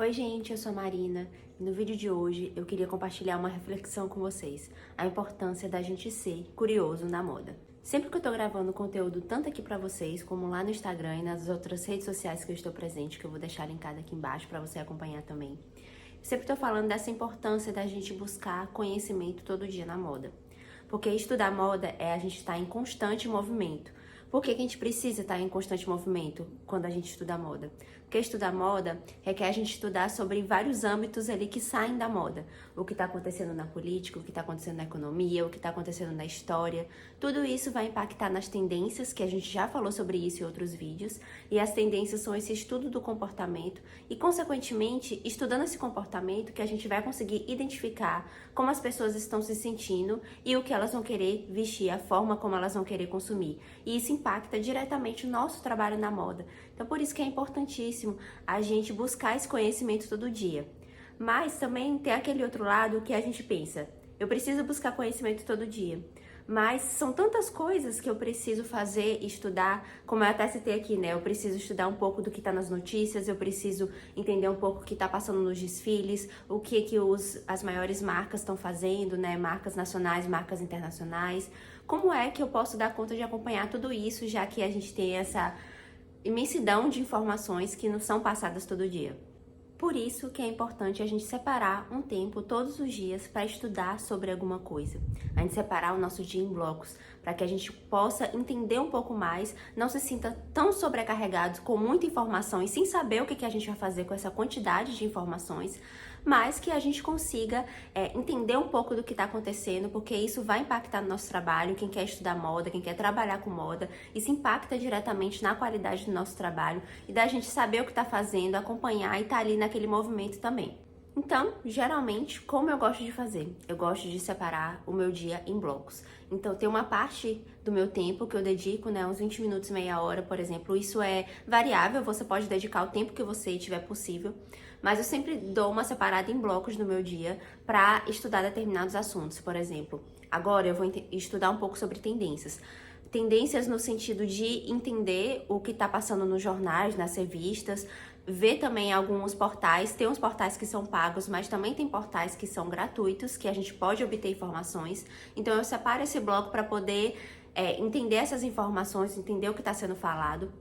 Oi gente, eu sou a Marina e no vídeo de hoje eu queria compartilhar uma reflexão com vocês, a importância da gente ser curioso na moda. Sempre que eu tô gravando conteúdo tanto aqui pra vocês, como lá no Instagram e nas outras redes sociais que eu estou presente, que eu vou deixar linkado aqui embaixo pra você acompanhar também, sempre tô falando dessa importância da gente buscar conhecimento todo dia na moda. Porque estudar moda é a gente estar em constante movimento. Por que a gente precisa estar em constante movimento quando a gente estuda moda? Porque estudar moda requer a gente estudar sobre vários âmbitos ali que saem da moda. O que está acontecendo na política, o que está acontecendo na economia, o que está acontecendo na história. Tudo isso vai impactar nas tendências, que a gente já falou sobre isso em outros vídeos. E as tendências são esse estudo do comportamento e, consequentemente, estudando esse comportamento que a gente vai conseguir identificar como as pessoas estão se sentindo e o que elas vão querer vestir, a forma como elas vão querer consumir. E isso impacta diretamente o nosso trabalho na moda. Então, por isso que é importantíssimo a gente buscar esse conhecimento todo dia. Mas também tem aquele outro lado que a gente pensa, eu preciso buscar conhecimento todo dia. Mas são tantas coisas que eu preciso fazer, estudar, como eu até citei aqui, né? Eu preciso estudar um pouco do que tá nas notícias, eu preciso entender um pouco o que tá passando nos desfiles, o que as maiores marcas estão fazendo, né? Marcas nacionais, marcas internacionais. Como é que eu posso dar conta de acompanhar tudo isso, já que a gente tem essa imensidão de informações que não são passadas todo dia? Por isso que é importante a gente separar um tempo todos os dias para estudar sobre alguma coisa. A gente separar o nosso dia em blocos, para que a gente possa entender um pouco mais, não se sinta tão sobrecarregado com muita informação e sem saber o que a gente vai fazer com essa quantidade de informações, mas que a gente consiga entender um pouco do que está acontecendo, porque isso vai impactar no nosso trabalho, quem quer estudar moda, quem quer trabalhar com moda, isso impacta diretamente na qualidade do nosso trabalho e da gente saber o que está fazendo, acompanhar e estar ali naquele movimento também. Então, geralmente, como eu gosto de fazer? Eu gosto de separar o meu dia em blocos. Então, tem uma parte do meu tempo que eu dedico, né, uns 20 minutos, meia hora, por exemplo. Isso é variável, você pode dedicar o tempo que você tiver possível. Mas eu sempre dou uma separada em blocos no meu dia para estudar determinados assuntos. Por exemplo, agora eu vou estudar um pouco sobre tendências. Tendências no sentido de entender o que está passando nos jornais, nas revistas, ver também alguns portais. Tem uns portais que são pagos, mas também tem portais que são gratuitos, que a gente pode obter informações. Então eu separo esse bloco para poder entender essas informações, entender o que está sendo falado.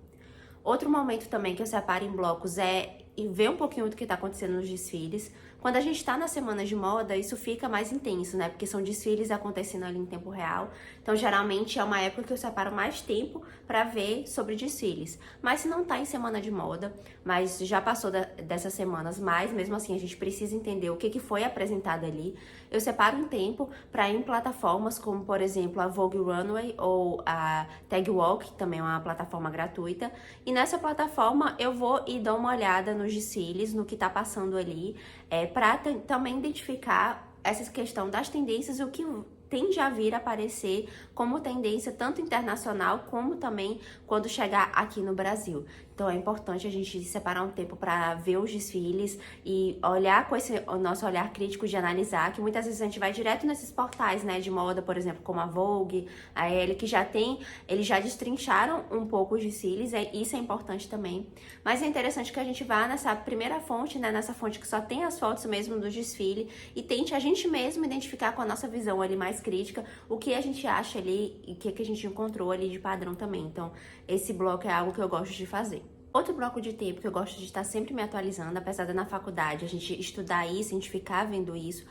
Outro momento também que eu separo em blocos é ver um pouquinho do que está acontecendo nos desfiles. Quando a gente está na semana de moda, isso fica mais intenso, né? Porque são desfiles acontecendo ali em tempo real. Então, geralmente, é uma época que eu separo mais tempo para ver sobre desfiles. Mas se não tá em semana de moda, mas já passou dessas semanas, mas mesmo assim a gente precisa entender o que foi apresentado ali, eu separo um tempo para ir em plataformas como, por exemplo, a Vogue Runway ou a Tag Walk, que também é uma plataforma gratuita. E nessa plataforma eu vou e dou uma olhada nos desfiles, no que tá passando ali, para também identificar essa questão das tendências e o que tende a vir a aparecer como tendência tanto internacional como também quando chegar aqui no Brasil. Então é importante a gente separar um tempo para ver os desfiles e olhar com o nosso olhar crítico de analisar, que muitas vezes a gente vai direto nesses portais, né, de moda, por exemplo, como a Vogue, a Elle, que eles já destrincharam um pouco os desfiles, isso é importante também. Mas é interessante que a gente vá nessa primeira fonte, né, nessa fonte que só tem as fotos mesmo do desfile e tente a gente mesmo identificar com a nossa visão ali mais crítica o que a gente acha ali e o que a gente encontrou ali de padrão também. Então, esse bloco é algo que eu gosto de fazer. Outro bloco de tempo que eu gosto de estar sempre me atualizando, apesar de na faculdade a gente estudar isso, a gente ficar vendo isso,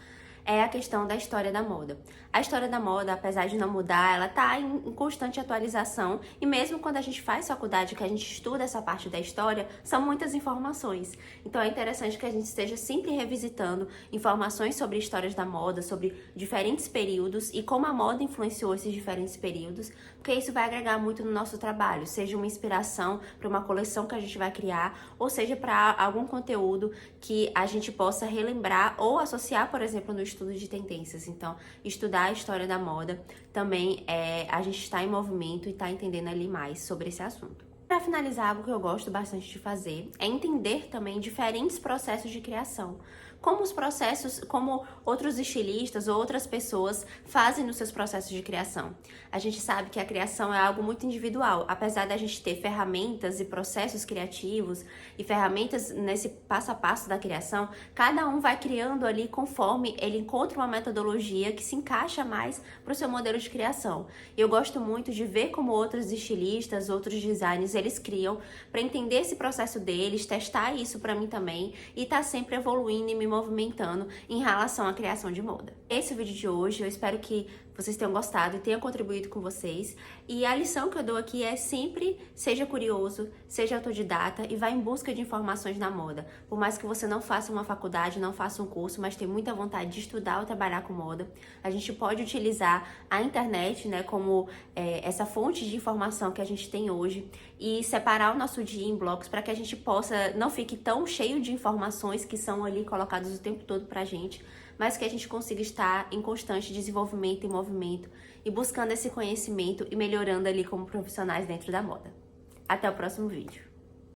é a questão da história da moda. A história da moda, apesar de não mudar, ela tá em constante atualização e mesmo quando a gente faz faculdade, que a gente estuda essa parte da história, são muitas informações. Então é interessante que a gente esteja sempre revisitando informações sobre histórias da moda, sobre diferentes períodos e como a moda influenciou esses diferentes períodos, porque isso vai agregar muito no nosso trabalho, seja uma inspiração para uma coleção que a gente vai criar, ou seja para algum conteúdo que a gente possa relembrar ou associar, por exemplo, no estudo de tendências. Então, estudar a história da moda também a gente está em movimento e está entendendo ali mais sobre esse assunto. Para finalizar, algo que eu gosto bastante de fazer é entender também diferentes processos de criação. Como os processos, como outros estilistas ou outras pessoas fazem nos seus processos de criação. A gente sabe que a criação é algo muito individual, apesar da gente ter ferramentas e processos criativos e ferramentas nesse passo a passo da criação, cada um vai criando ali conforme ele encontra uma metodologia que se encaixa mais para o seu modelo de criação. E eu gosto muito de ver como outros estilistas, outros designers, eles criam, para entender esse processo deles, testar isso para mim também e tá sempre evoluindo e me movimentando em relação à criação de moda. Esse é o vídeo de hoje, eu espero que vocês tenham gostado e tenha contribuído com vocês. E a lição que eu dou aqui é sempre seja curioso, seja autodidata e vá em busca de informações na moda. Por mais que você não faça uma faculdade, não faça um curso, mas tenha muita vontade de estudar ou trabalhar com moda, a gente pode utilizar a internet, né, como essa fonte de informação que a gente tem hoje e separar o nosso dia em blocos para que a gente possa, não fique tão cheio de informações que são ali colocadas o tempo todo pra gente, mas que a gente consiga estar em constante desenvolvimento e movimento e buscando esse conhecimento e melhorando ali como profissionais dentro da moda. Até o próximo vídeo.